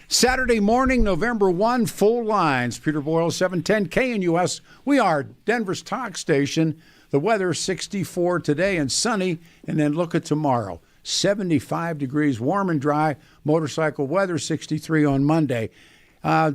Saturday morning, November 1, full lines. Peter Boyles, 710 KNUS. We are Denver's talk station. The weather 64 today and sunny, and then look at tomorrow. 75 degrees, warm and dry. Motorcycle weather 63 on Monday.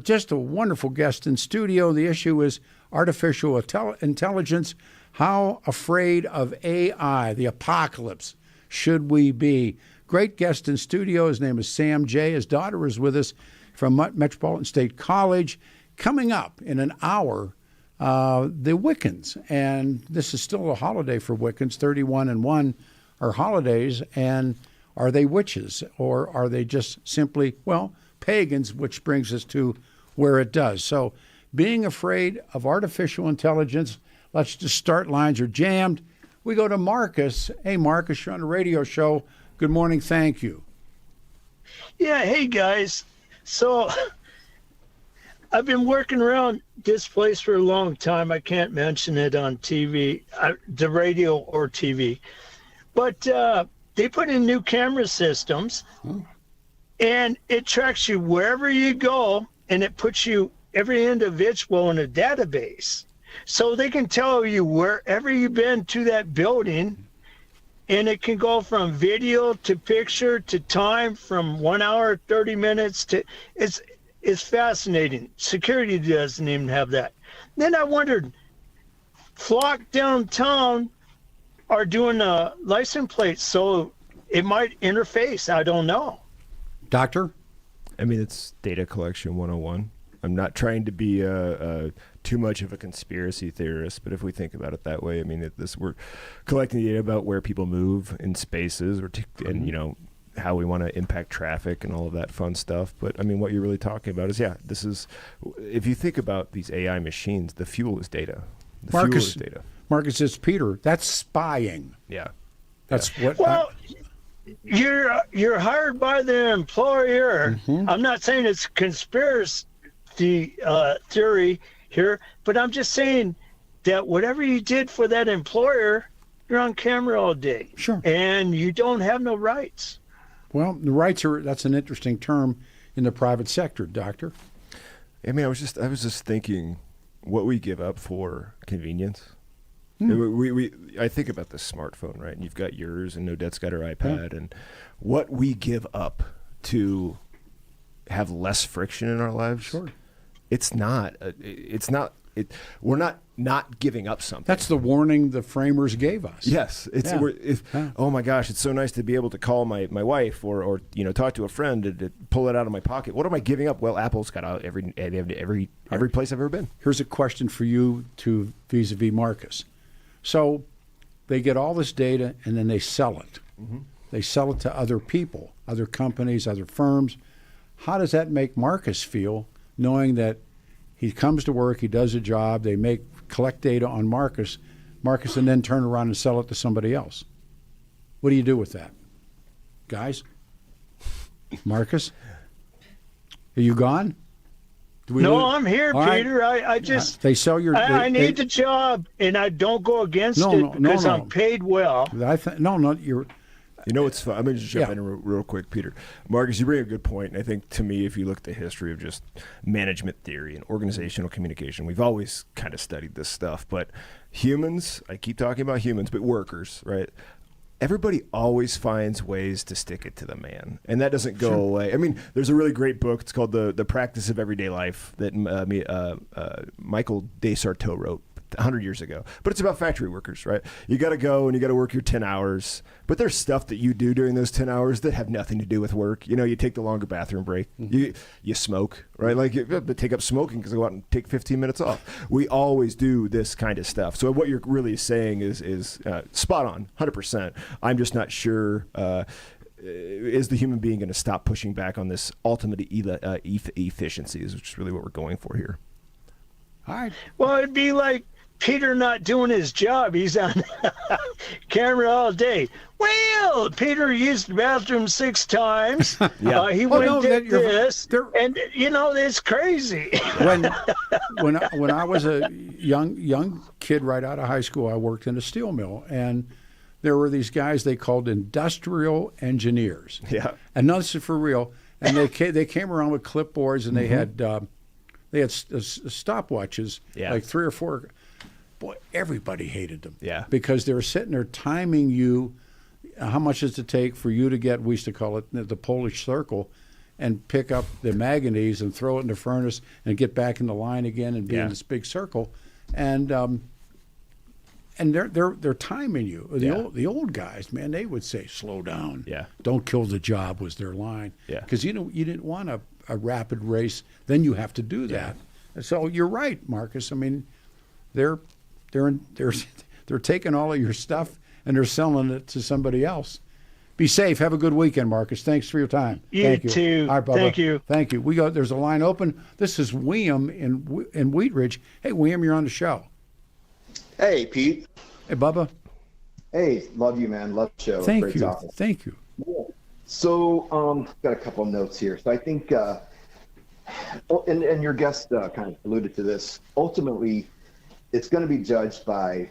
Just a wonderful guest in studio. The issue is artificial intelligence. How afraid of AI, the apocalypse, should we be? Great guest in studio. His name is Sam Jay. His daughter is with us from Metropolitan State College. Coming up in an hour, the Wiccans. And this is still a holiday for Wiccans. 31 and 1 are holidays. And are they witches? Or are they just simply, well, pagans, which brings us to where it does. So being afraid of artificial intelligence, let's just start. Lines are jammed. We go to Marcus. Hey, Marcus, you're on a radio show. Good morning. Thank you. Yeah. Hey, guys. So I've been working around this place for a long time. I can't mention it on TV, the radio or TV. But they put in new camera systems, and it tracks you wherever you go, and it puts you every individual in a database. So they can tell you wherever you've been to that building, and it can go from video to picture to time, from 1 hour, 30 minutes to it's fascinating. Security doesn't even have that. Then I wondered, Flock downtown are doing a license plate, so it might interface. I don't know. Doctor? I mean, it's data collection 101. I'm not trying to be too much of a conspiracy theorist, but if we think about it that way, I mean, we're collecting data about where people move in spaces, and you know how we want to impact traffic and all of that fun stuff. But I mean, what you're really talking about is, this is, if you think about these AI machines, the fuel is data. Marcus, it's Peter. That's spying. Yeah, that's what. Well, you're hired by the employer. Mm-hmm. I'm not saying it's conspiracy theory here, but I'm just saying that whatever you did for that employer, you're on camera all day. Sure. And you don't have no rights. Well, the rights that's an interesting term in the private sector, Doctor. I mean, I was just thinking what we give up for convenience. I think about this smartphone, right? And you've got yours, and Odette's got her iPad, and what we give up to have less friction in our lives. Sure. We're not giving up something. That's the warning the framers gave us. Yes. Oh my gosh, it's so nice to be able to call my wife or talk to a friend to pull it out of my pocket. What am I giving up? Well, Apple's got out every place I've ever been. Here's a question for you to vis-a-vis Marcus. So they get all this data and then they sell it. Mm-hmm. They sell it to other people, other companies, other firms. How does that make Marcus feel, knowing that he comes to work, he does a job, they collect data on Marcus, and then turn around and sell it to somebody else? What do you do with that? Guys? Marcus? Are you gone? I'm here, all Peter. Right. I just they sell your. I need the job, and I don't go against it because I'm paid well. You're. You know what's fun? I'm going to just jump in real quick, Peter. Marcus, you bring a good point. And I think, to me, if you look at the history of just management theory and organizational communication, we've always kind of studied this stuff. But humans, I keep talking about humans, but workers, right? Everybody always finds ways to stick it to the man. And that doesn't go away. I mean, there's a really great book. It's called The Practice of Everyday Life that Michael Desartaux wrote 100 years ago. But it's about factory workers, right? You got to go and you got to work your 10 hours. But there's stuff that you do during those 10 hours that have nothing to do with work. You take the longer bathroom break. Mm-hmm. You smoke, right? Like you take up smoking because I go out and take 15 minutes off. We always do this kind of stuff. So what you're really saying is spot on, 100%. I'm just not sure is the human being going to stop pushing back on this ultimate efficiencies, which is really what we're going for here. All right. Well, it'd be like Peter not doing his job. He's on camera all day. Well, Peter used the bathroom 6 times. He did this, and it's crazy. when I was a young kid right out of high school, I worked in a steel mill, and there were these guys they called industrial engineers. Yeah, and this is for real. and they came around with clipboards, and they had stopwatches, like 3 or 4. Boy, everybody hated them. Yeah. Because they were sitting there timing you. How much does it take for you to get, we used to call it the Polish circle, and pick up the manganese and throw it in the furnace and get back in the line again and be in this big circle. And they're timing you. The old guys, man, they would say, slow down. Yeah. Don't kill the job was their line. Yeah. Because you didn't want a rapid race. Then you have to do that. So you're right, Marcus. I mean, they're taking all of your stuff and they're selling it to somebody else. Be safe. Have a good weekend, Marcus. Thanks for your time. Thank you too. All right, Bubba. Thank you. Thank you. There's a line open. This is William in Wheat Ridge. Hey, William, you're on the show. Hey, Pete. Hey, Bubba. Hey, love you, man. Love the show. Thank Great you. topic. Thank you. Yeah. So, got a couple of notes here. So I think, and your guest kind of alluded to this. Ultimately, it's going to be judged by,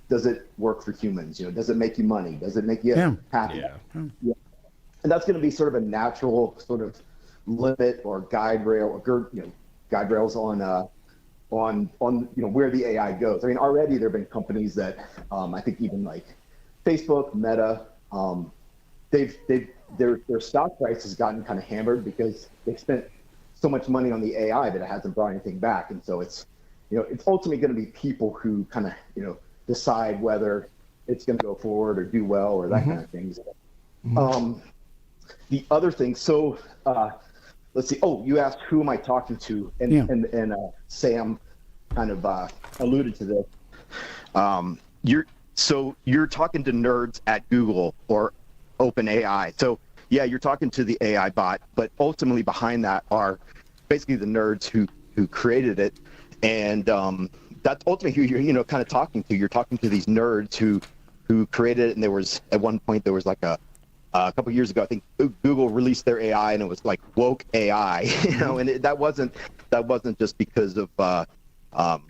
does it work for humans? Does it make you money? Does it make you happy? Yeah. And that's going to be sort of a natural sort of limit or guide rail, or guide rails on where the AI goes. I mean, already there have been companies that I think even like Facebook, Meta, their stock price has gotten kind of hammered because they've spent so much money on the AI that it hasn't brought anything back. And so it's ultimately going to be people who kind of decide whether it's going to go forward or do well or that kind of thing. The other thing, so let's see. Oh, you asked who am I talking to, and Sam kind of alluded to this. You're talking to nerds at Google or OpenAI. So yeah, you're talking to the AI bot, but ultimately behind that are basically the nerds who created it, and that's ultimately who you're kind of talking to. You're talking to these nerds who created it, and there was at one point there was like a couple of years ago, I think Google released their AI, and it was like woke AI, and that wasn't just because of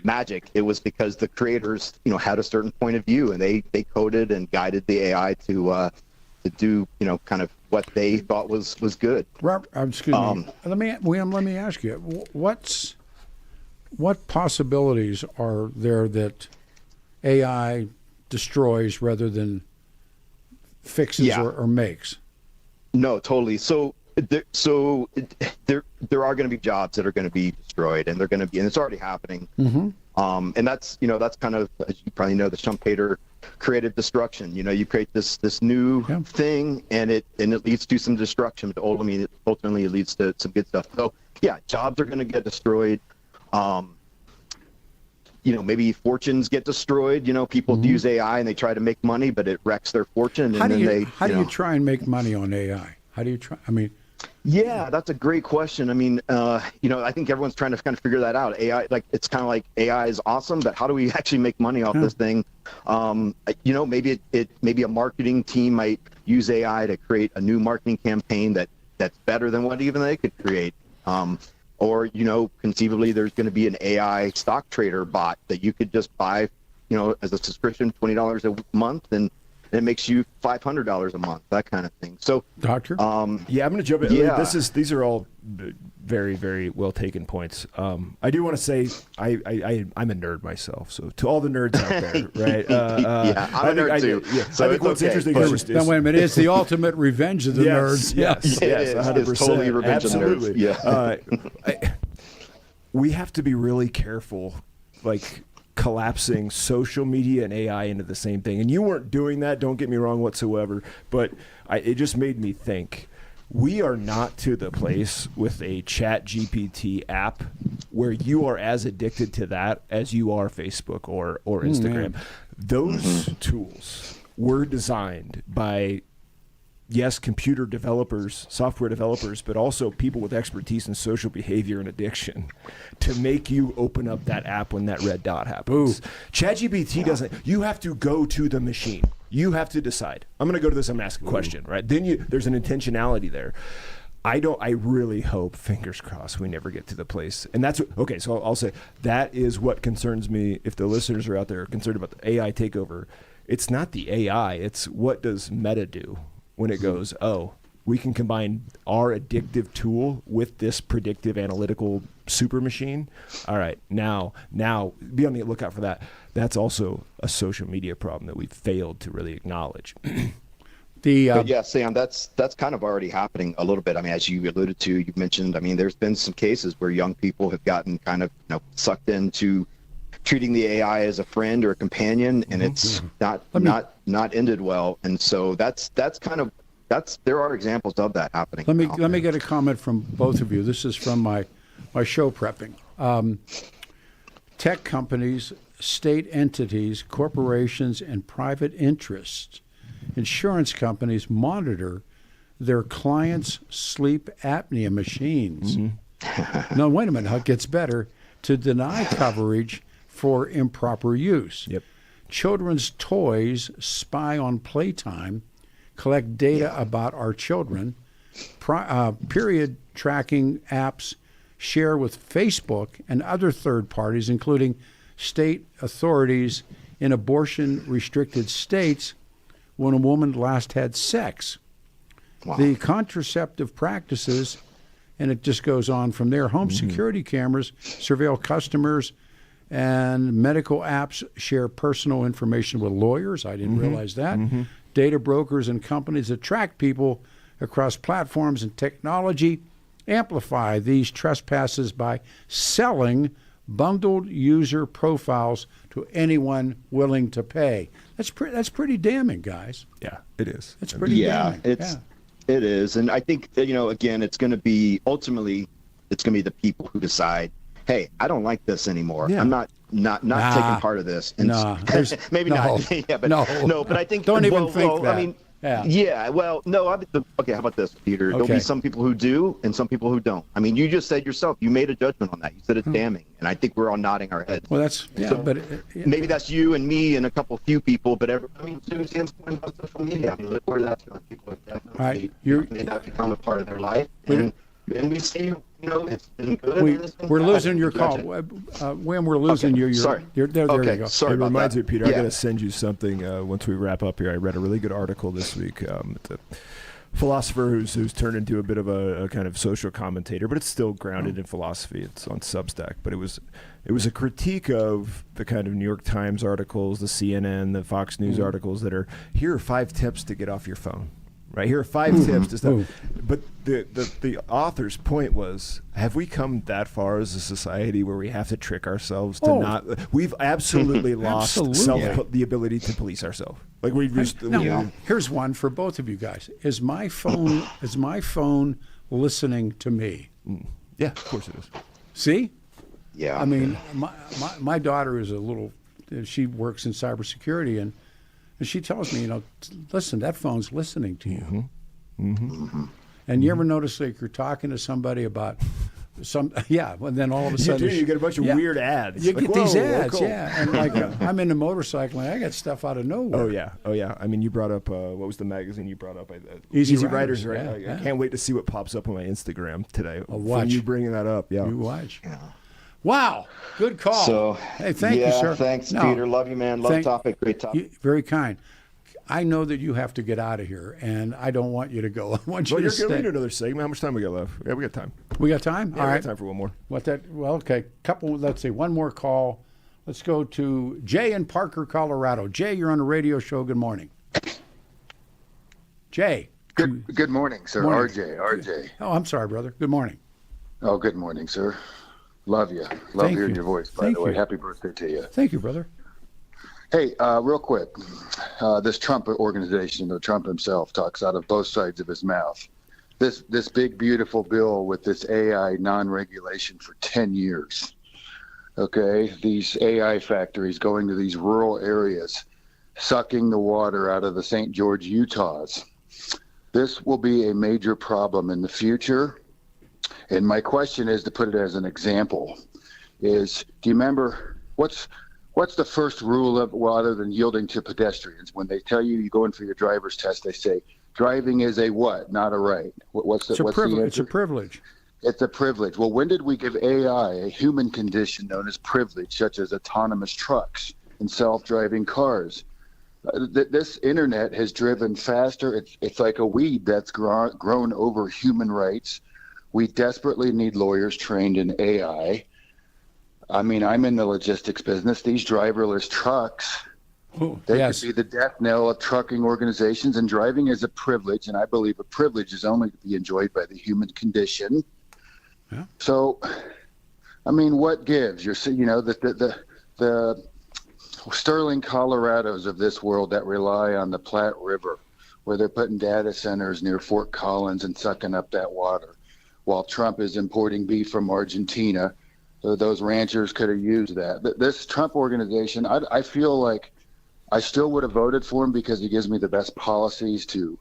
magic. It was because the creators, had a certain point of view, and they coded and guided the AI to do, kind of what they thought was good. Robert, excuse me. Let me ask you, what possibilities are there that AI destroys rather than fixes or makes? No, totally. So there are going to be jobs that are going to be destroyed, and and it's already happening. And that's kind of, as you probably know, the Schumpeter creative destruction. You create this new thing, and it leads to some destruction, but ultimately it leads to some good stuff. So yeah, jobs are going to get destroyed. Maybe fortunes get destroyed. People use AI and they try to make money, but it wrecks their fortune. How do you try and make money on AI? How do you try? I mean, yeah, that's a great question. I mean, I think everyone's trying to kind of figure that out. AI, it's kind of like AI is awesome, but how do we actually make money off this thing? Maybe maybe a marketing team might use AI to create a new marketing campaign that's better than what even they could create. Or, conceivably there's going to be an AI stock trader bot that you could just buy, as a subscription, $20 a month, and it makes you $500 a month, that kind of thing. So, Doctor? I'm going to jump in. Yeah. These are all very, very well taken points. I do want to say I'm a nerd myself. So to all the nerds out there, right? I'm a nerd too. So I think what's interesting is now, wait a minute. It's the ultimate revenge of the nerds. Yes, 100%. It's totally revenge Absolutely. of nerds. Yeah. We have to be really careful, collapsing social media and AI into the same thing. And you weren't doing that, don't get me wrong whatsoever, but it just made me think. We are not to the place with a ChatGPT app where you are as addicted to that as you are Facebook or Instagram. Those tools were designed by, yes, computer developers, software developers, but also people with expertise in social behavior and addiction to make you open up that app when that red dot happens. ChatGPT doesn't. You have to go to the machine. You have to decide. I'm going to go to this. I'm going to ask a question, right? Then there's an intentionality there. I really hope, fingers crossed, we never get to the place. And that's okay. So I'll say that is what concerns me. If the listeners are out there concerned about the AI takeover, it's not the AI. It's what does Meta do when it goes, oh, we can combine our addictive tool with this predictive analytical super machine. All right, now be on the lookout for that. That's also a social media problem that we've failed to really acknowledge. But yeah, Sam, that's kind of already happening a little bit. I mean, as you alluded to, you mentioned, I mean, there's been some cases where young people have gotten kind of, sucked into treating the AI as a friend or a companion, and it's not ended well. And so that's there are examples of that happening. Let me get a comment from both of you. This is from my show prepping. Tech companies, state entities, corporations, and private interests, insurance companies monitor their clients' sleep apnea machines. No, wait a minute. How it gets better, to deny coverage for improper use. Yep. Children's toys spy on playtime, collect data about our children. Period tracking apps share with Facebook and other third parties, including state authorities in abortion-restricted states, when a woman last had sex. Wow. The contraceptive practices, and it just goes on from there. Home security cameras surveil customers, and medical apps share personal information with lawyers. I didn't realize that. Data brokers and companies that track people across platforms and technology amplify these trespasses by selling bundled user profiles to anyone willing to pay. That's pretty damning, guys. Yeah, it is. It's pretty damning. It is. And I think, again, it's going to be, ultimately, it's going to be the people who decide, hey, I don't like this anymore. Yeah. I'm not taking part of this. And maybe not. Yeah, but no, but I think don't even think that. I mean, okay, how about this, Peter? There'll be some people who do and some people who don't. I mean, you just said yourself, you made a judgment on that. You said it's damning, and I think we're all nodding our heads. Well, maybe that's you and me and a few people, but Sam's point about social media. I mean, look where that's going. People have definitely not become a part of their life, and we see, it's been good. We're losing your call. When we're losing you. Sorry. There you go. Sorry. It reminds me, Peter, I got to send you something once we wrap up here. I read a really good article this week. The philosopher who's turned into a bit of a kind of social commentator, but it's still grounded in philosophy. It's on Substack, but it was a critique of the kind of New York Times articles, the CNN, the Fox News articles that are, here are 5 tips to get off your phone. Right, here are 5 tips to stop. But the author's point was, have we come that far as a society where we have to trick ourselves to not? We've absolutely lost the ability to police ourselves. Like we've just. Here's one for both of you guys. Is my phone listening to me? Yeah, of course it is. See? Yeah. I mean, my daughter is she works in cybersecurity, and she tells me, listen, that phone's listening to you. And you ever notice, like, you're talking to somebody about and then all of a sudden you get a bunch of weird ads. You get these ads, cool. And like I'm into motorcycling, I get stuff out of nowhere. Oh yeah. I mean, you brought up what was the magazine you brought up? Easy Riders, right? Yeah. I can't wait to see what pops up on my Instagram today. Watch. From you bringing that up, You watch. Yeah. Wow, good call. So, hey, thank you, sir. Thanks, Peter. Love you, man. Love the topic. Great topic. Very kind. I know that you have to get out of here, and I don't want you to go. I want you to stay. We need another segment. How much time we got left? Yeah, we got time. We got time? Yeah, all right. We got time for one more. Okay. Let's see, one more call. Let's go to Jay in Parker, Colorado. Jay, you're on a radio show. Good morning. Jay. Good morning, sir. Morning. RJ. Oh, I'm sorry, brother. Good morning. Oh, good morning, sir. Love you. Love hearing your voice, by the way. Happy birthday to you. Thank you, brother. Hey, real quick. This Trump organization, Trump himself, talks out of both sides of his mouth. This big, beautiful bill with this AI non-regulation for 10 years. Okay? These AI factories going to these rural areas, sucking the water out of the St. George, Utahs. This will be a major problem in the future. And my question is, to put it as an example, is do you remember what's the first rule of, well, other than yielding to pedestrians? When they tell you go in for your driver's test, they say driving is a what, not a right. What's the answer? It's a privilege. It's a privilege. Well, when did we give AI a human condition known as privilege, such as autonomous trucks and self-driving cars? This internet has driven faster. It's like a weed that's grown over human rights. We desperately need lawyers trained in AI. I mean, I'm in the logistics business. These driverless trucks, they yes. could be the death knell of trucking organizations, and driving is a privilege, and I believe a privilege is only to be enjoyed by the human condition. Yeah. So, I mean, what gives? The Sterling, Colorados of this world that rely on the Platte River, where they're putting data centers near Fort Collins and sucking up that water, while Trump is importing beef from Argentina. So those ranchers could have used that. This Trump organization, I feel like I still would have voted for him because he gives me the best policies to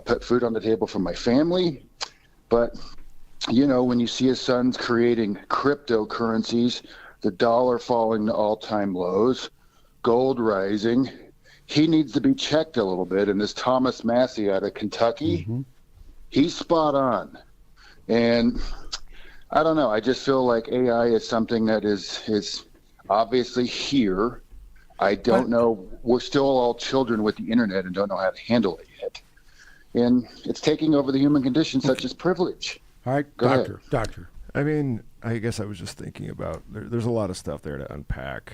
put food on the table for my family. But, when you see his sons creating cryptocurrencies, the dollar falling to all-time lows, gold rising, he needs to be checked a little bit. And this Thomas Massey out of Kentucky, he's spot on. And I don't know. I just feel like AI is something that is obviously here. I don't know. We're still all children with the internet and don't know how to handle it yet. And it's taking over the human condition, such as privilege. All right, Go Doctor. I mean, I guess I was just thinking about there's a lot of stuff there to unpack.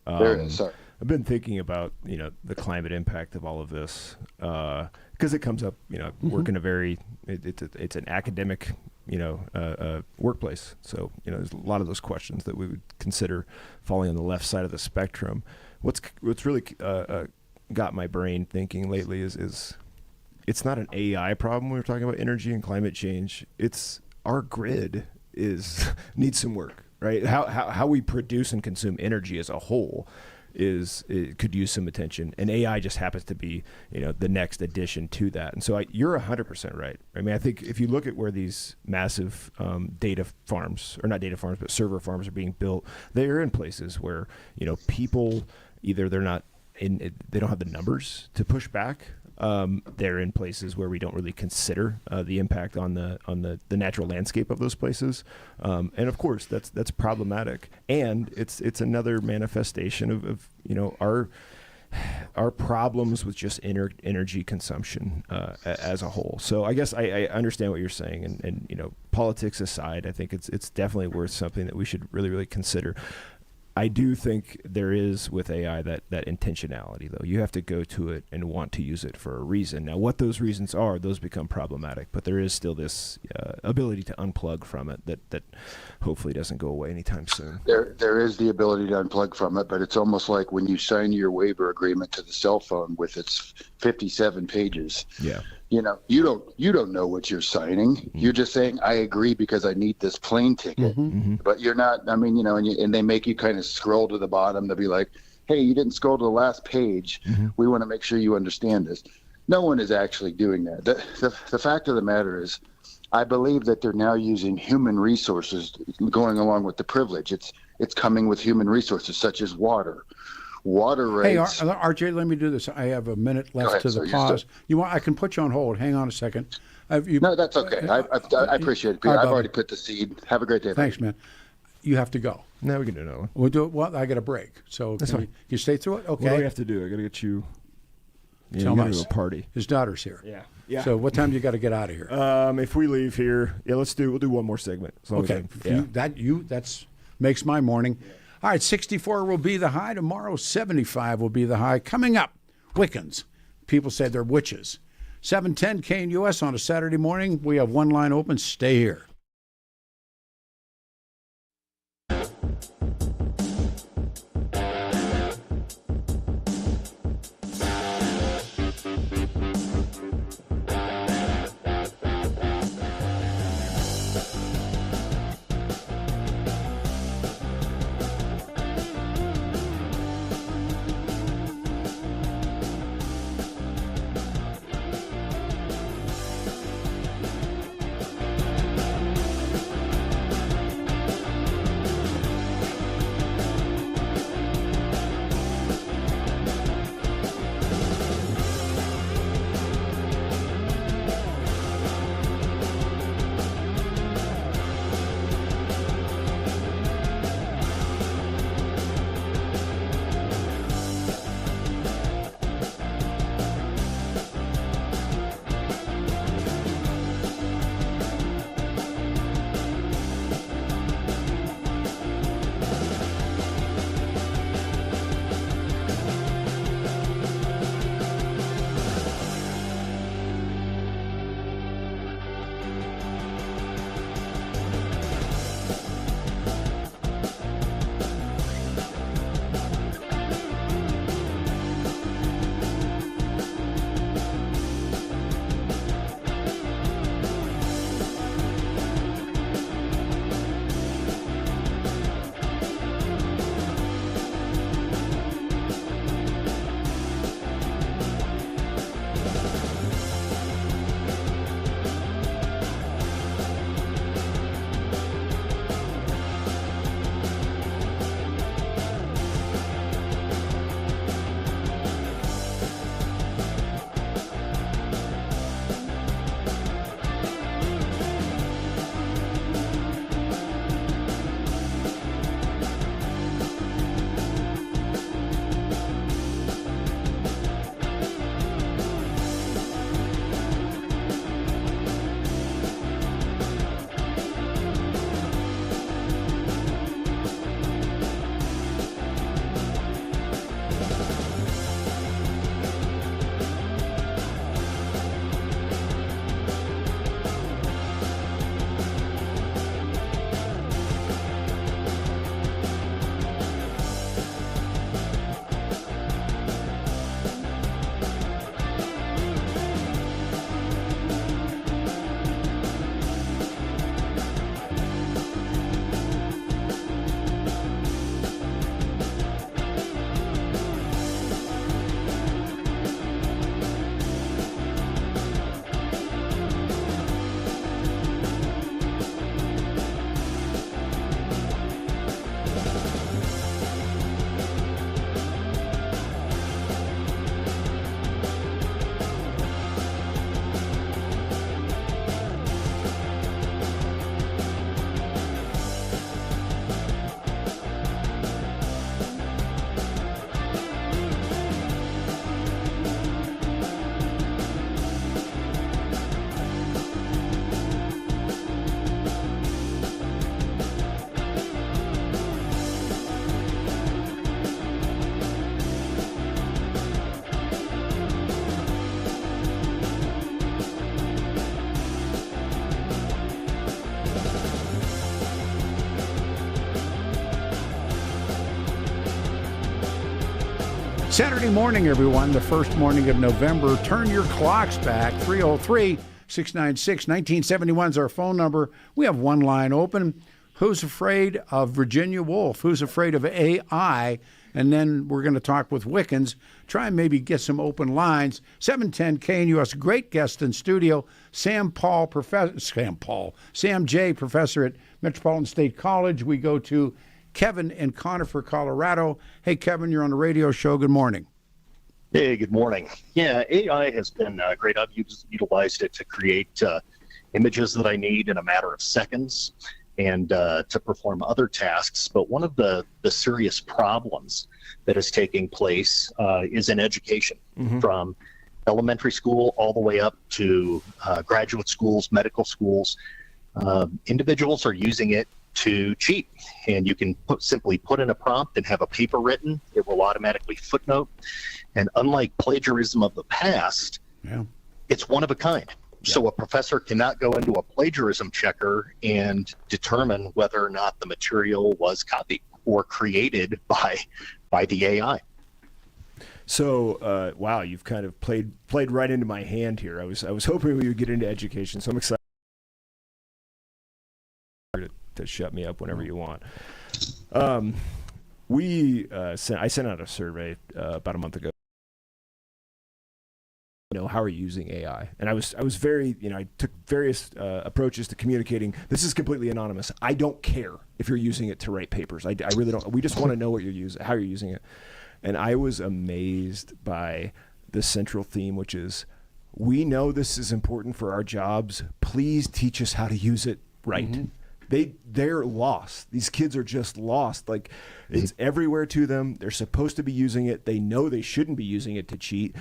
There it is. Sorry. I've been thinking about the climate impact of all of this because it comes up. Work in a very it's an academic workplace. So there's a lot of those questions that we would consider falling on the left side of the spectrum. What's really got my brain thinking lately is it's not an AI problem when we're talking about energy and climate change. It's our grid needs some work, right? How we produce and consume energy as a whole it could use some attention, and AI just happens to be the next addition to that. And so you're 100% right. I mean, I think if you look at where these massive data farms, or not data farms, but server farms are being built, they are in places where people either they don't have the numbers to push back. They're in places where we don't really consider the impact on the natural landscape of those places, and of course that's problematic. And it's another manifestation of our problems with just energy consumption as a whole. So I guess I understand what you're saying, and politics aside, I think it's definitely worth something that we should really consider. I do think there is with AI that intentionality, though. You have to go to it and want to use it for a reason. Now, what those reasons are, those become problematic. But there is still this ability to unplug from it that hopefully doesn't go away anytime soon. There is the ability to unplug from it, but it's almost like when you sign your waiver agreement to the cell phone with its 57 pages. Yeah. You don't know what you're signing. Mm-hmm. You're just saying, I agree because I need this plane ticket. Mm-hmm. But you're not, and they make you kind of scroll to the bottom. They'll be like, hey, you didn't scroll to the last page. Mm-hmm. We want to make sure you understand this. No one is actually doing that. The fact of the matter is, I believe that they're now using human resources going along with the privilege. It's coming with human resources such as water rates. Hey, RJ, let me do this. I have a minute left to the pause. I can put you on hold. Hang on a second. No, that's okay. I appreciate it, Peter. I've already put the seed. Have a great day. Thanks, man. You have to go. Now we can do another one. We'll do it. Well, I got a break. So can you stay through it? Okay. What do we have to do? I got to get you. Tell you to a party. His daughter's here. Yeah. So what time do you got to get out of here? If we leave here, we'll do one more segment. Okay. That's makes my morning. Yeah. All right, 64 will be the high. Tomorrow, 75 will be the high. Coming up, Wiccans. People say they're witches. 710 KNUS on a Saturday morning. We have one line open. Stay here. Saturday morning, everyone, the first morning of November. Turn your clocks back. 303-696-1971 is our phone number. We have one line open. Who's afraid of Virginia Woolf? Who's afraid of AI? And then we're going to talk with Wickens. Try and maybe get some open lines. 710 KNUS, great guest in studio, Sam Jay, professor at Metropolitan State College. We go to Kevin in Conifer, Colorado. Hey, Kevin, you're on the radio show. Good morning. Hey, good morning. Yeah, AI has been great. I've utilized it to create images that I need in a matter of seconds and to perform other tasks. But one of the serious problems that is taking place is in education, from elementary school all the way up to graduate schools, medical schools. Individuals are using it to cheat, and you can simply put in a prompt and have a paper written. It will automatically footnote, and unlike plagiarism of the past, it's one of a kind. So a professor cannot go into a plagiarism checker and determine whether or not the material was copied or created by the AI. So wow, you've kind of played right into my hand here. I was hoping we would get into education, so I'm excited to shut me up whenever you want. I sent out a survey about a month ago. How are you using AI? And I was very, I took various approaches to communicating. This is completely anonymous. I don't care if you're using it to write papers. I really don't. We just want to know what you're using, how you're using it. And I was amazed by the central theme, which is, we know this is important for our jobs. Please teach us how to use it right. They're lost. These kids are just lost. Like, it's everywhere to them. They're supposed to be using it. They know they shouldn't be using it to cheat.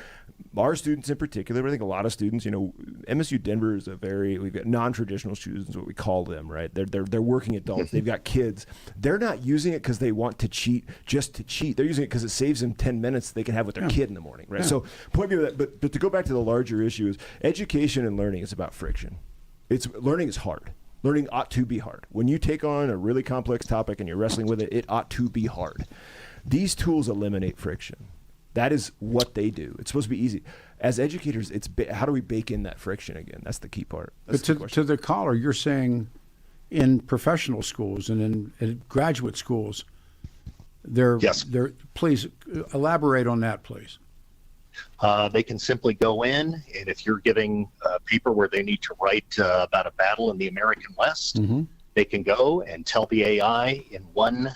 Our students in particular, I think a lot of students, MSU Denver is we've got non-traditional students, what we call them, right? They're working adults. They've got kids. They're not using it because they want to cheat just to cheat. They're using it because it saves them 10 minutes they can have with their kid in the morning, right? So point me to that. But to go back to the larger issue is education and learning is about friction. Learning is hard. Learning ought to be hard. When you take on a really complex topic and you're wrestling with it, it ought to be hard. These tools eliminate friction. That is what they do. It's supposed to be easy. As educators, how do we bake in that friction again? That's the key part. But to the caller, you're saying in professional schools and in graduate schools, please elaborate on that, please. They can simply go in, and if you're giving a paper where they need to write about a battle in the American West, they can go and tell the AI in 1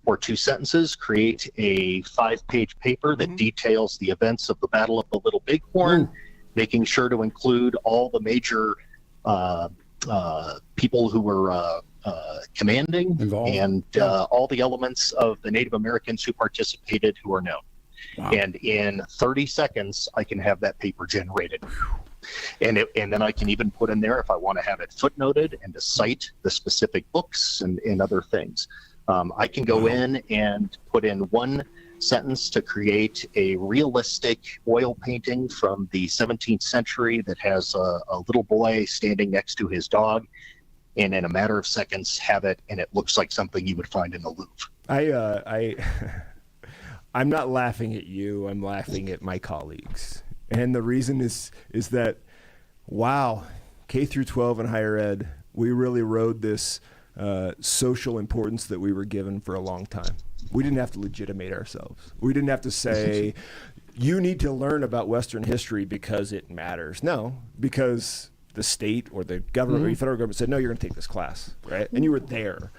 or 2 sentences, create a 5-page paper that details the events of the Battle of the Little Bighorn, making sure to include all the major people who were commanding involved, and all the elements of the Native Americans who participated who are known. Wow. And in 30 seconds, I can have that paper generated. And then I can even put in there, if I want to have it footnoted and to cite the specific books and other things. I can go in and put in 1 sentence to create a realistic oil painting from the 17th century that has a little boy standing next to his dog, and in a matter of seconds have it, and it looks like something you would find in the Louvre. I'm not laughing at you. I'm laughing at my colleagues. And the reason is that, wow, K through 12 and higher ed, we really rode this social importance that we were given for a long time. We didn't have to legitimate ourselves. We didn't have to say, you need to learn about Western history because it matters. No, because the state or the government or the federal government said, no, you're going to take this class, right? And you were there.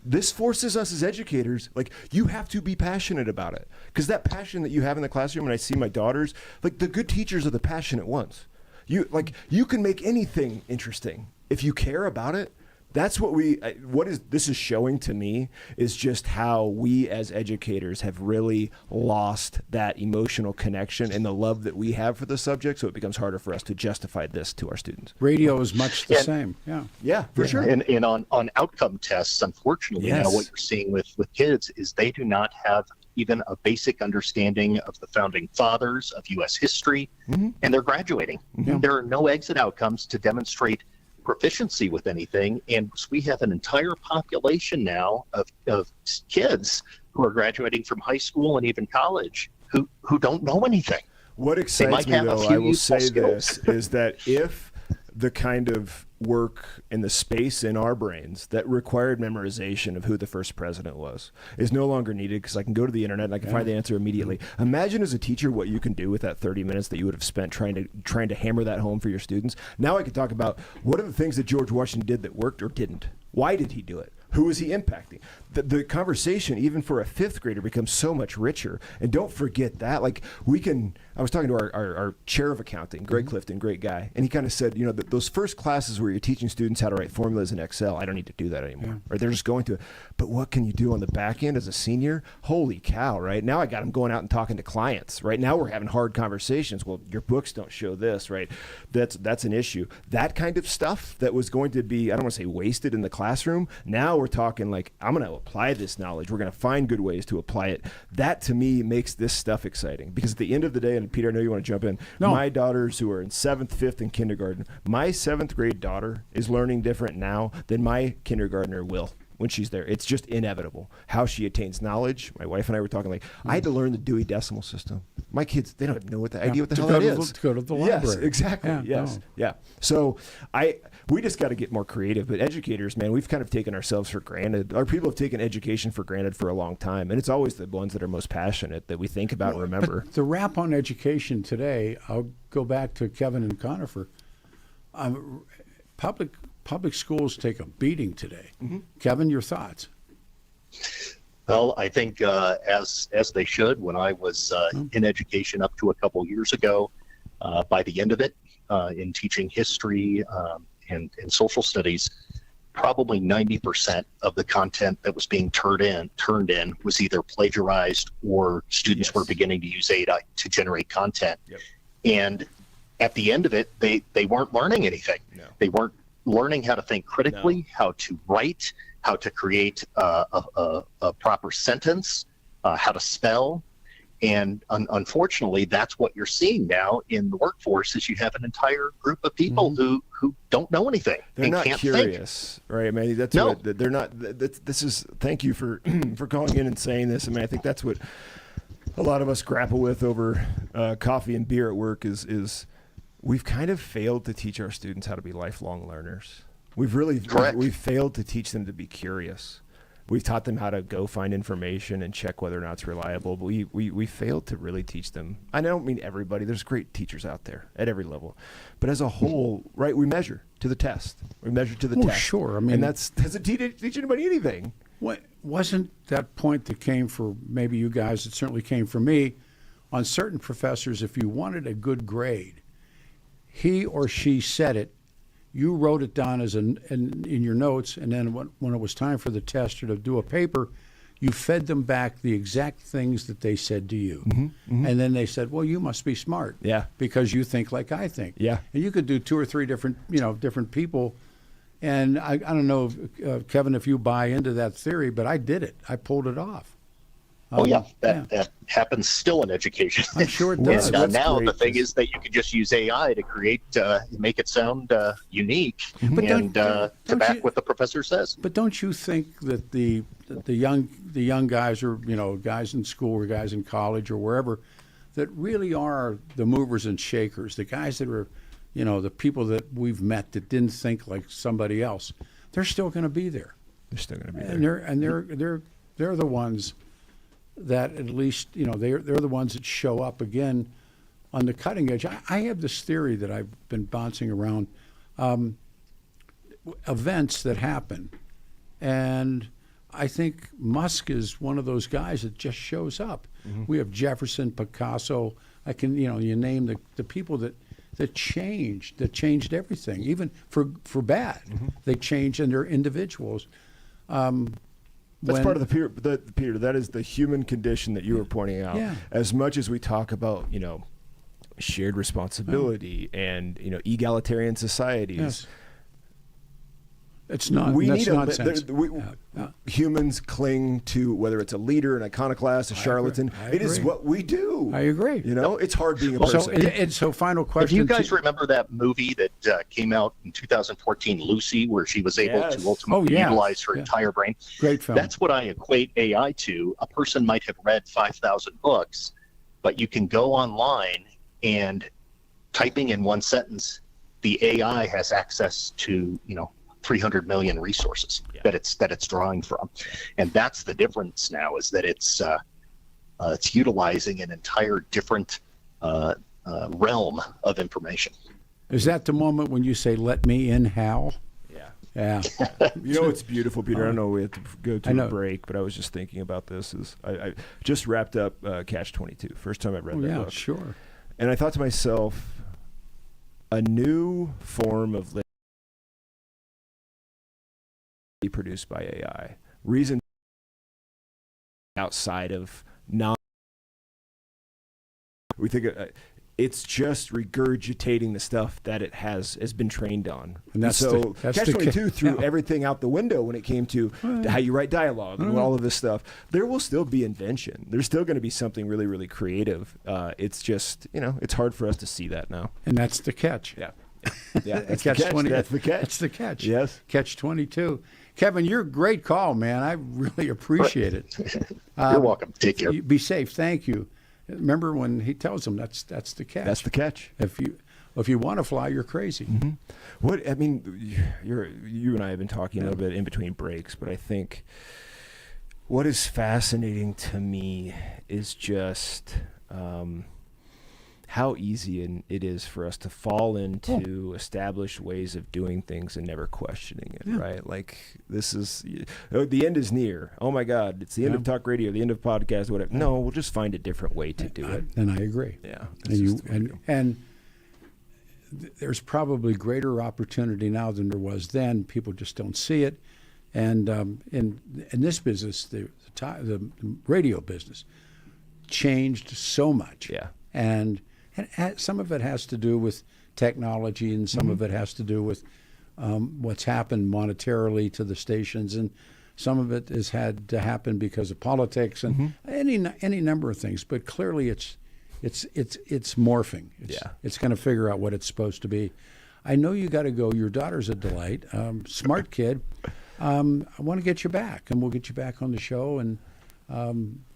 This forces us as educators, you have to be passionate about it. Because that passion that you have in the classroom, and I see my daughters, the good teachers are the passionate ones. You can make anything interesting if you care about it. That's what this is showing to me is just how we as educators have really lost that emotional connection and the love that we have for the subject, so it becomes harder for us to justify this to our students. Radio is much the same. Yeah, for sure. And on outcome tests, unfortunately, what you're seeing with kids is they do not have even a basic understanding of the founding fathers, of U.S. history, and they're graduating. There are no exit outcomes to demonstrate proficiency with anything, and we have an entire population now of kids who are graduating from high school and even college who who don't know anything. What excites me, though, I will say this, is that if the kind of work in the space in our brains that required memorization of who the first president was is no longer needed, because I can go to the internet and I can find the answer immediately. Imagine as a teacher what you can do with that 30 minutes that you would have spent trying to hammer that home for your students. Now I can talk about what are the things that George Washington did that worked or didn't. Why did he do it? Who is he impacting? The conversation, even for a fifth grader, becomes so much richer. And don't forget that. Like, I was talking to our chair of accounting, Greg Clifton, great guy, and he kind of said, those first classes where you're teaching students how to write formulas in Excel, I don't need to do that anymore. Or they're just going to it. But what can you do on the back end as a senior? Holy cow, right? Now I got them going out and talking to clients, right? Now we're having hard conversations. Well, your books don't show this, right? That's an issue. That kind of stuff that was going to be, I don't want to say wasted in the classroom, now we're talking like, I'm going to apply this knowledge. We're going to find good ways to apply it. That, to me, makes this stuff exciting. Because at the end of the day, and Peter, I know you want to jump in. No. My daughters who are in 7th, 5th, and kindergarten, my 7th grade daughter is learning different now than my kindergartner will when she's there. It's just inevitable how she attains knowledge. My wife and I were talking like, I had to learn the Dewey Decimal System. My kids, they don't know what the idea what the hell that is. To go to the library. Yes, exactly. Yeah. So we just got to get more creative. But educators, man, we've kind of taken ourselves for granted. Our people have taken education for granted for a long time. And it's always the ones that are most passionate that we think about and remember. But the rap on education today, I'll go back to Kevin and Conifer. Public schools take a beating today. Kevin, your thoughts? Well, I think as they should. When I was in education up to a couple years ago, by the end of it, in teaching history and social studies, probably 90% of the content that was being turned in was either plagiarized or students were beginning to use AI to generate content. And at the end of it, they weren't learning anything. They weren't learning how to think critically, how to write, how to create a proper sentence, how to spell. And unfortunately, that's what you're seeing now in the workforce is you have an entire group of people who don't know anything. They're and not can't curious, think. right? I mean, that's they're not. This is. Thank you for for calling in and saying this. I mean, I think that's what a lot of us grapple with over coffee and beer at work is we've kind of failed to teach our students how to be lifelong learners. We've failed to teach them to be curious. We've taught them how to go find information and check whether or not it's reliable, but we failed to really teach them. I don't mean everybody. There's great teachers out there at every level. But as a whole, right, we measure to the test. We measure to the test. Sure. I mean, and that doesn't teach anybody anything. Wasn't that point that came for maybe you guys, it certainly came for me, on certain professors, if you wanted a good grade, he or she said it, you wrote it down in your notes, and then when it was time for the test or to do a paper, you fed them back the exact things that they said to you. And then they said, well, you must be smart. Because you think like I think. And you could do 2 or 3 different people. And I don't know, Kevin, if you buy into that theory, but I did it. I pulled it off. That happens still in education. I'm sure it does. And now the thing is that you can just use AI to create, make it sound unique, and to back what the professor says. But don't you think that the young guys, or guys in school or guys in college or wherever, that really are the movers and shakers, the guys that are, the people that we've met that didn't think like somebody else, they're still going to be there. They're still going to be there. And they're the ones that at least, they're the ones that show up again on the cutting edge. I have this theory that I've been bouncing around, events that happen. And I think Musk is one of those guys that just shows up. We have Jefferson, Picasso. I can, you name the people that changed everything, even for bad. They changed, and they're individuals. That's part of the Peter. That is the human condition that you were pointing out. As much as we talk about, shared responsibility and egalitarian societies, it's not. That's nonsense. Humans cling to whether it's a leader, an iconoclast, a charlatan. It is what we do. I agree. It's hard being a person. So final question. Do you guys remember that movie that came out in 2014, Lucy, where she was able to ultimately utilize her entire brain? Great film. That's what I equate AI to. A person might have read 5,000 books, but you can go online and typing in one sentence, the AI has access to 300 million resources that it's drawing from, and that's the difference now, is that it's utilizing an entire different realm of information. Is that the moment when you say, "Let me in, Hal"? Yeah. You know what's beautiful, Peter? I know we have to go to a break, but I was just thinking about this. I just wrapped up Catch-22. First time I read that book. Sure. And I thought to myself, a new form of literature produced by AI. Reason outside of non. We think it's just regurgitating the stuff that it has been trained on. And that's so Catch-22 threw everything out the window when it came to how you write dialogue and all of this stuff. There will still be invention. There's still going to be something really, really creative. It's just, it's hard for us to see that now. And that's the catch. Yeah. Yeah, that's Catch the catch. 20. That's the catch. That's the catch. Yes. Catch-22. Kevin, you're a great call, man. I really appreciate it. You're welcome. Take care. Be safe. Thank you. Remember when he tells them that's the catch. That's the catch. If you want to fly, you're crazy. Mm-hmm. You and I have been talking a little bit in between breaks, but I think what is fascinating to me is just how easy it is for us to fall into established ways of doing things and never questioning it, right? Like, this is, the end is near. Oh my God, it's the end of talk radio, the end of podcast, whatever. No, we'll just find a different way to do it. And I agree. Yeah. And there's probably greater opportunity now than there was then. People just don't see it. And in this business, the radio business changed so much. Yeah. And some of it has to do with technology, and some of it has to do with what's happened monetarily to the stations, and some of it has had to happen because of politics and any number of things. But clearly, it's morphing. It's going to figure out what it's supposed to be. I know you got to go. Your daughter's a delight, smart kid. I want to get you back, and we'll get you back on the show. And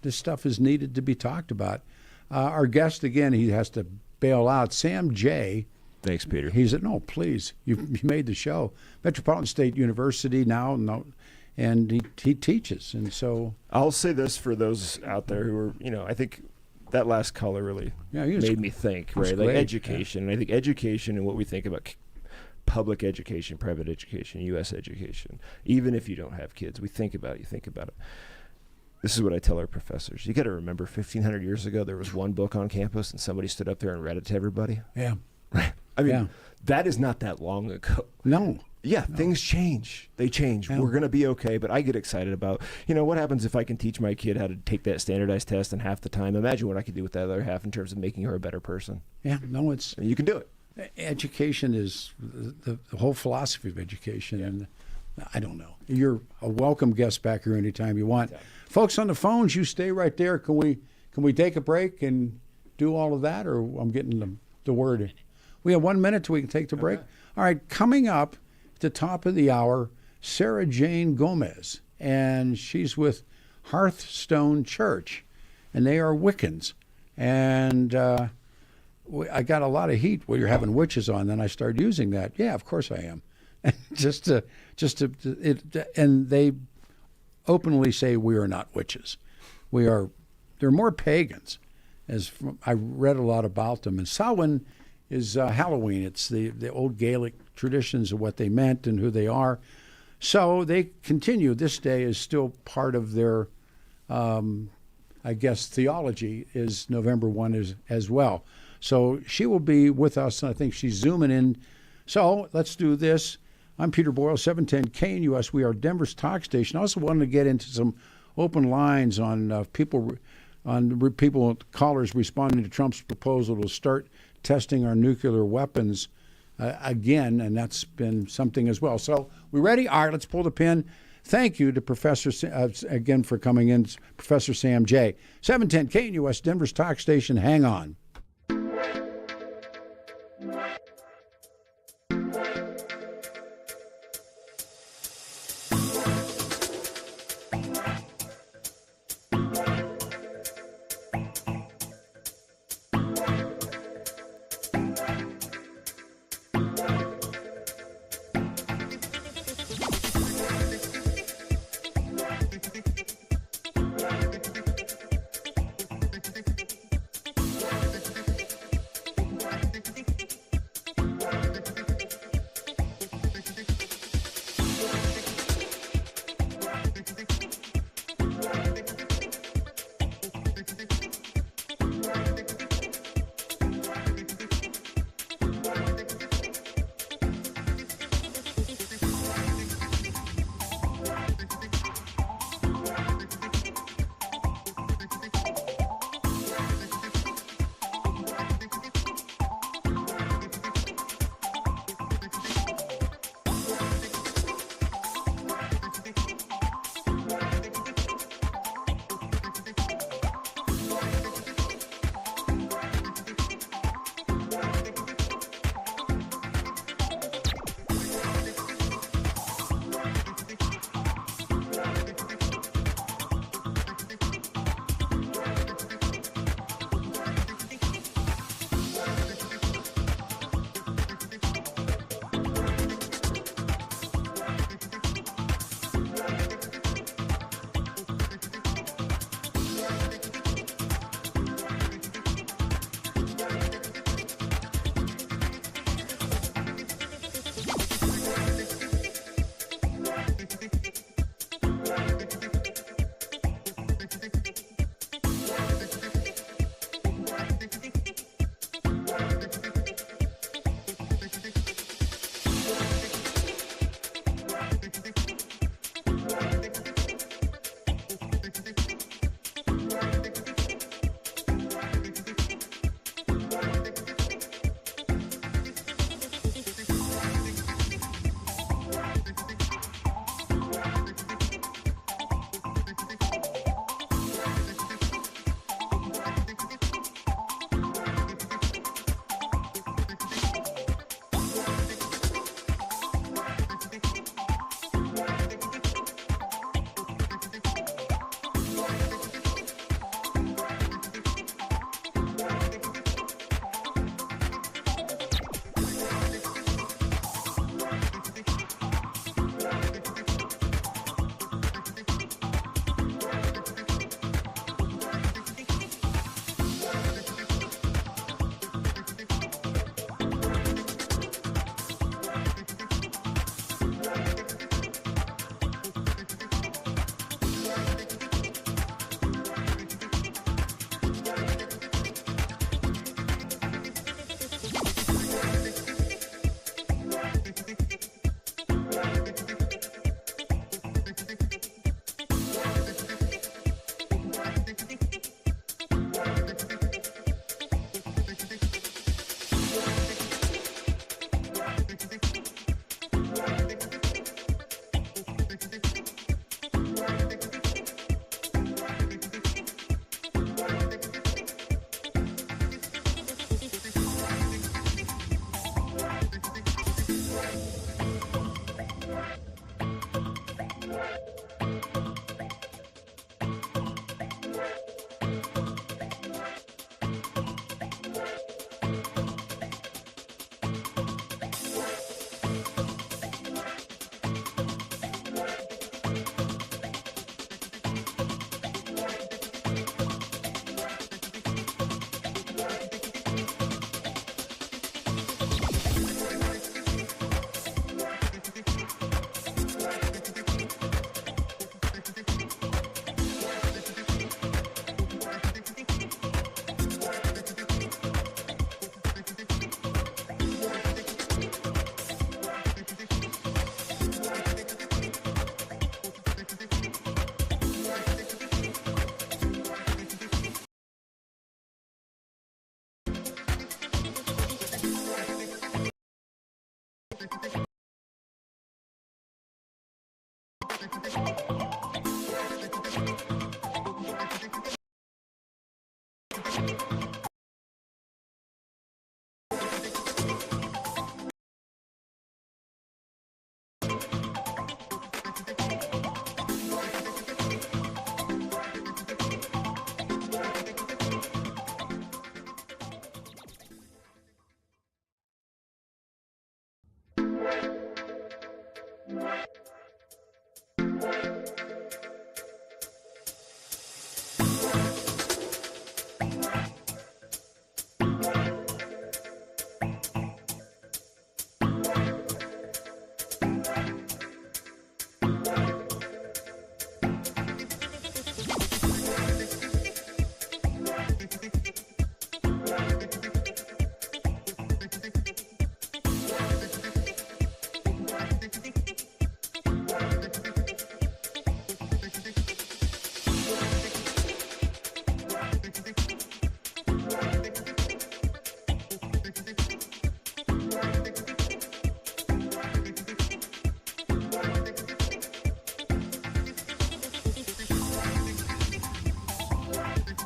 this stuff is needed to be talked about. Our guest, again, he has to bail out, Sam Jay. Thanks, Peter. He's at, no, please, you made the show. Metropolitan State University now, and he teaches. And so I'll say this for those out there who are, I think that last caller really made me think, right? Like education. And I think education and what we think about public education, private education, U.S. education, even if you don't have kids, you think about it. This is what I tell our professors. You got to remember 1,500 years ago, there was one book on campus and somebody stood up there and read it to everybody. Yeah. Right. I mean, that is not that long ago. No. Yeah, things change. They change. Yeah. We're going to be okay, but I get excited about, what happens if I can teach my kid how to take that standardized test in half the time? Imagine what I could do with that other half in terms of making her a better person. Yeah, no, you can do it. Education is the whole philosophy of education, and I don't know. You're a welcome guest back here anytime you want. Folks on the phones, you stay right there. Can we take a break and do all of that, or I'm getting the word? We have 1 minute till we can take the break. All right, coming up at the top of the hour, Sarah Jane Gomez, and she's with Hearthstone Church, and they are Wiccans. And I got a lot of heat. Well, you're having witches on. Then I started using that. Yeah, of course I am. And they openly say we are not witches. They're more pagans. I read a lot about them. And Samhain is Halloween. It's the old Gaelic traditions of what they meant and who they are. So they continue. This day is still part of their, theology is November 1 as well. So she will be with us, and I think she's zooming in. So let's do this. I'm Peter Boyles, 710 KNUS. We are Denver's talk station. I also wanted to get into some open lines on callers responding to Trump's proposal to start testing our nuclear weapons again, and that's been something as well. So we ready? All right, let's pull the pin. Thank you to Professor, again, for coming in, Professor Sam Jay. 710 KNUS, Denver's talk station. Hang on.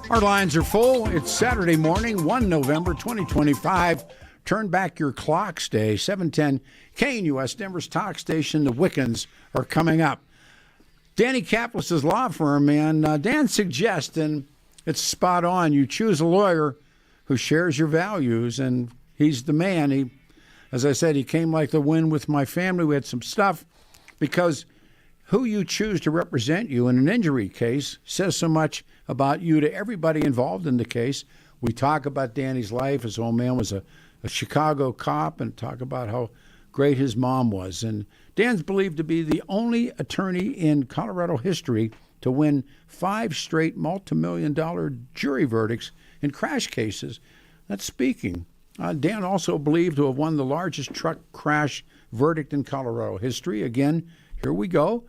Our lines are full. It's Saturday morning, 1 November 2025. Turn back your clocks day, 710 KNUS, Denver's talk station. The Wiccans are coming up. Danny Kaplis' law firm, and Dan suggests, and it's spot on, you choose a lawyer who shares your values, and he's the man. He, as I said, he came like the wind with my family. We had some stuff because who you choose to represent you in an injury case says so much about you to everybody involved in the case. We talk about Danny's life. His old man was a Chicago cop, and talk about how great his mom was. And Dan's believed to be the only attorney in Colorado history to win 5 straight multi-million-dollar jury verdicts in crash cases. That's speaking. Dan also believed to have won the largest truck crash verdict in Colorado history. Again, here we go.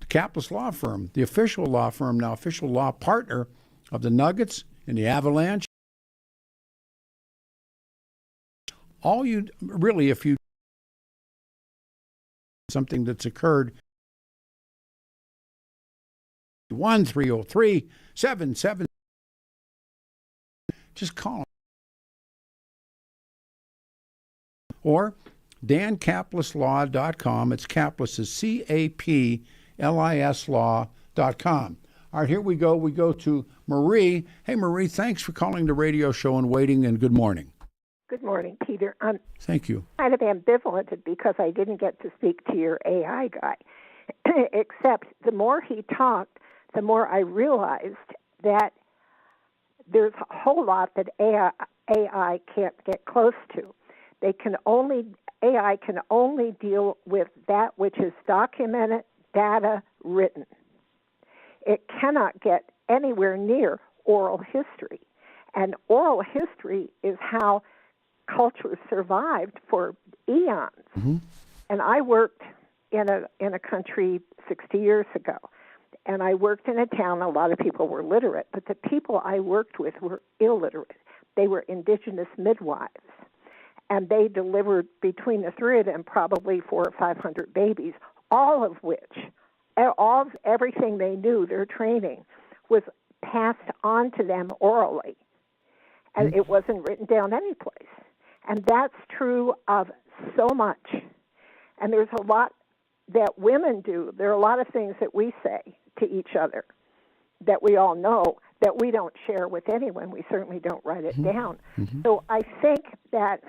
Kaplis Law Firm, the official law firm, now official law partner of the Nuggets and the Avalanche. All you really, if you something that's occurred, 1-303-77, just call him. Or dankaplislaw.com. It's Kaplis is CAPLISlaw.com. All right, here we go. We go to Marie. Hey, Marie, thanks for calling the radio show and waiting, and good morning. Good morning, Peter. Thank you. Kind of ambivalent because I didn't get to speak to your AI guy, except the more he talked, the more I realized that there's a whole lot that AI can't get close to. AI can only deal with that which is documented, data, written. It cannot get anywhere near oral history. And oral history is how culture survived for eons. Mm-hmm. And I worked in a country 60 years ago. And I worked in a town, a lot of people were literate, but the people I worked with were illiterate. They were indigenous midwives. And they delivered between the three of them probably 400 or 500 babies, all of which, everything they knew, their training, was passed on to them orally. And it wasn't written down anyplace. And that's true of so much. And there's a lot that women do. There are a lot of things that we say to each other that we all know that we don't share with anyone. We certainly don't write it down. Mm-hmm. So I think that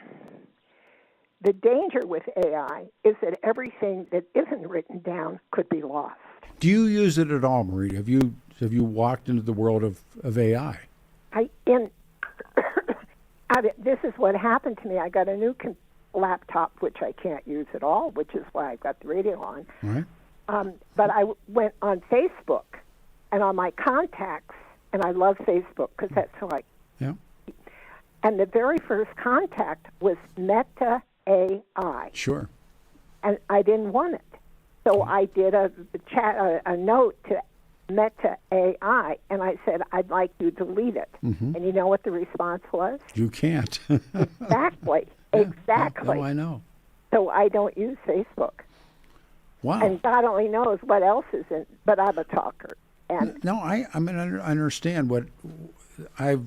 the danger with AI is that everything that isn't written down could be lost. Do you use it at all, Marie? Have you walked into the world of AI? This is what happened to me. I got a new laptop, which I can't use at all, which is why I got the radio on. Right. But I went on Facebook and on my contacts, and I love Facebook because that's how I... Yeah. And the very first contact was Meta AI. Sure. And I didn't want it. So I did a note to Meta AI, and I said, I'd like you to delete it. Mm-hmm. And you know what the response was? You can't. Exactly. Yeah. Exactly. No, I know. so I don't use Facebook. Wow. And God only knows what else is in, but I'm a talker. And No, I mean, I understand what I've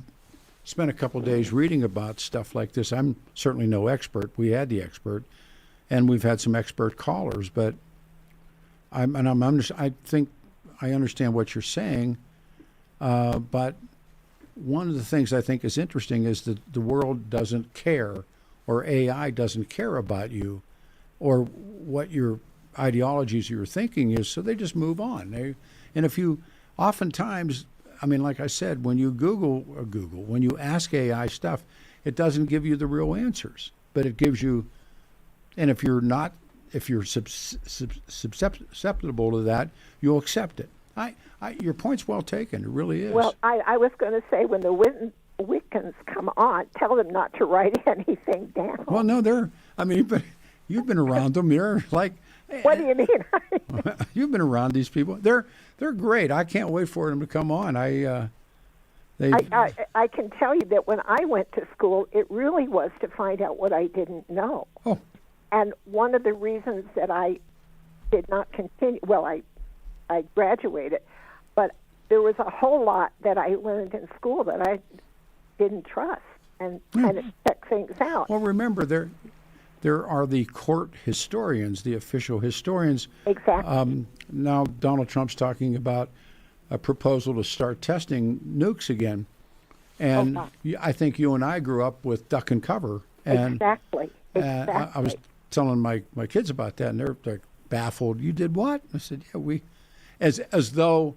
spent a couple of days reading about stuff like this. I'm certainly no expert. We had the expert, and we've had some expert callers, but I think I understand what you're saying. But one of the things I think is interesting is that the world doesn't care, or AI doesn't care about you, or what your ideologies, your thinking is. So they just move on. And if you, oftentimes, I mean, like I said, when you when you ask AI stuff, it doesn't give you the real answers, but it gives you. And if you're susceptible to that, you'll accept it. Your point's well taken. It really is. well, I was going to say when the Wiccans come on, tell them not to write anything down. Well, no, you've been around them. They're like. What do you mean? You've been around these people. They're great. I can't wait for them to come on. I can tell you that when I went to school, it really was to find out what I didn't know. Oh. And one of the reasons that I did not continue, well, I graduated, but there was a whole lot that I learned in school that I didn't trust and kind of check things out. Well, remember, there are the court historians, the official historians. Exactly. Now Donald Trump's talking about a proposal to start testing nukes again. And I think you and I grew up with duck and cover. And exactly. I was telling my kids about that, and they're baffled. You did what? I said, yeah, we, as though,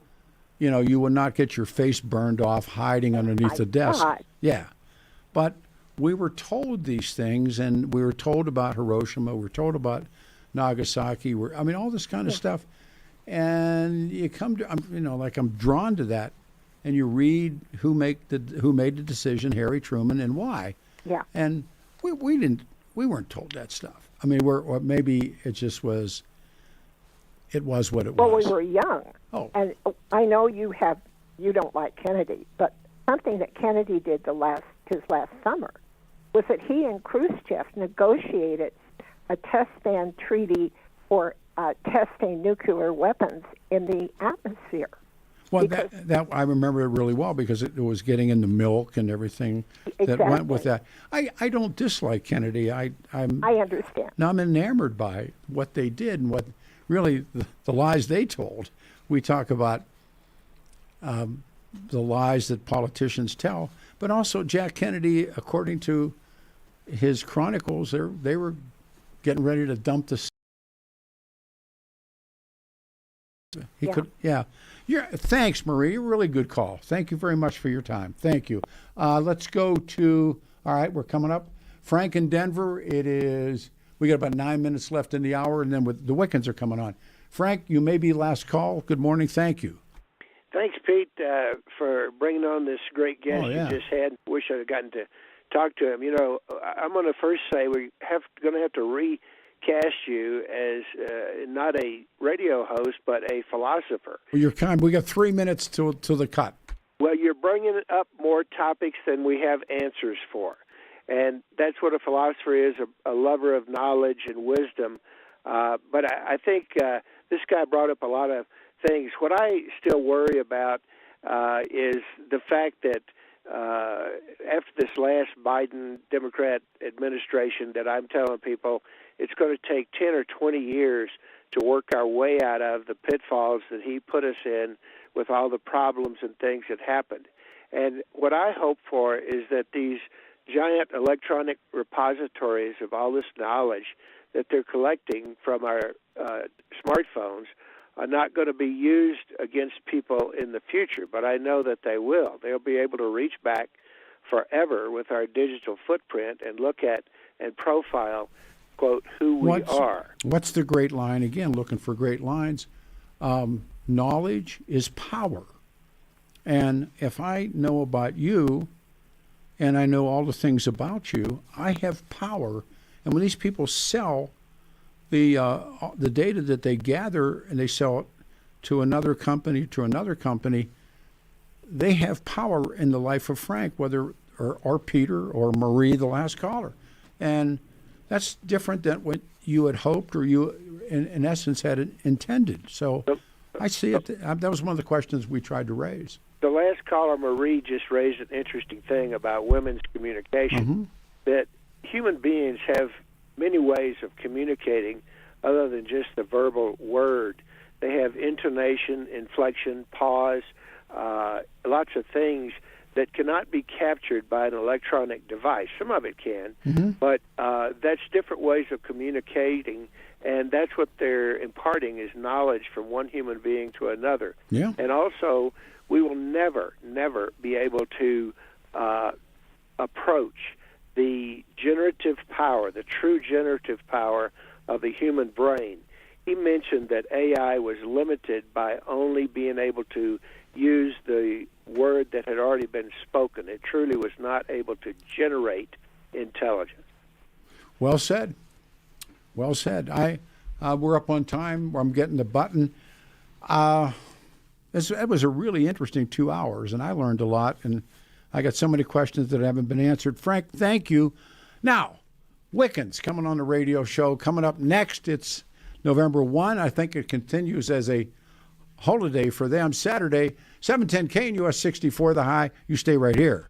you would not get your face burned off hiding underneath the desk. God. Yeah. But we were told these things, and we were told about Hiroshima. We were told about Nagasaki. All this kind of stuff. And you come to, I'm drawn to that. And you read who made the decision, Harry Truman, and why. Yeah. And we weren't told that stuff. Or maybe it just was. It was what it was. Well, we were young. Oh. And I know you don't like Kennedy, but something that Kennedy did his last summer was that he and Khrushchev negotiated a test ban treaty for testing nuclear weapons in the atmosphere. Well, that I remember it really well because it was getting in the milk and everything that went with that. I don't dislike Kennedy. I understand. Now I'm enamored by what they did and what really the lies they told. We talk about the lies that politicians tell, but also Jack Kennedy, according to his chronicles, they were getting ready to dump the. Thanks, Marie. You're a really good call. Thank you very much for your time. Thank you. Let's go to. All right, we're coming up. Frank in Denver. We got about 9 minutes left in the hour, and then the Wiccans are coming on. Frank, you may be last call. Good morning. Thank you. Thanks, Pete, for bringing on this great guest you just had. Wish I'd have gotten to talk to him. I'm going to first say we're going to have to recast you as not a radio host, but a philosopher. Well, you're kind. We got 3 minutes to the cut. Well, you're bringing up more topics than we have answers for. And that's what a philosopher is, a lover of knowledge and wisdom. But I think this guy brought up a lot of things. What I still worry about is the fact that after this last Biden Democrat administration, that I'm telling people it's going to take 10 or 20 years to work our way out of the pitfalls that he put us in with all the problems and things that happened. And what I hope for is that these giant electronic repositories of all this knowledge that they're collecting from our smartphones are not going to be used against people in the future, but I know that they will. They'll be able to reach back forever with our digital footprint and look at and profile, quote, who we are. What's the great line? Again, looking for great lines. Knowledge is power. And if I know about you and I know all the things about you, I have power. And when these people sell the data that they gather and they sell it to another company, they have power in the life of Frank, or Peter or Marie, the last caller. And that's different than when you had hoped or you, in essence, had intended. So I see it. That was one of the questions we tried to raise. The last caller, Marie, just raised an interesting thing about women's communication, that human beings have many ways of communicating other than just the verbal word. They have intonation, inflection, pause, lots of things that cannot be captured by an electronic device. Some of it can, but that's different ways of communicating, and that's what they're imparting is knowledge from one human being to another. Yeah. And also, we will never be able to approach the generative power, the true generative power of the human brain. He mentioned that AI was limited by only being able to use the word that had already been spoken. It truly was not able to generate intelligence. Well said. Well said. We're up on time. I'm getting the button. It was a really interesting 2 hours, and I learned a lot, and I got so many questions that haven't been answered. Frank, thank you. Now, Wiccans coming on the radio show. Coming up next, it's November 1. I think it continues as a holiday for them. Saturday, 710 KNUS 64 The High. You stay right here.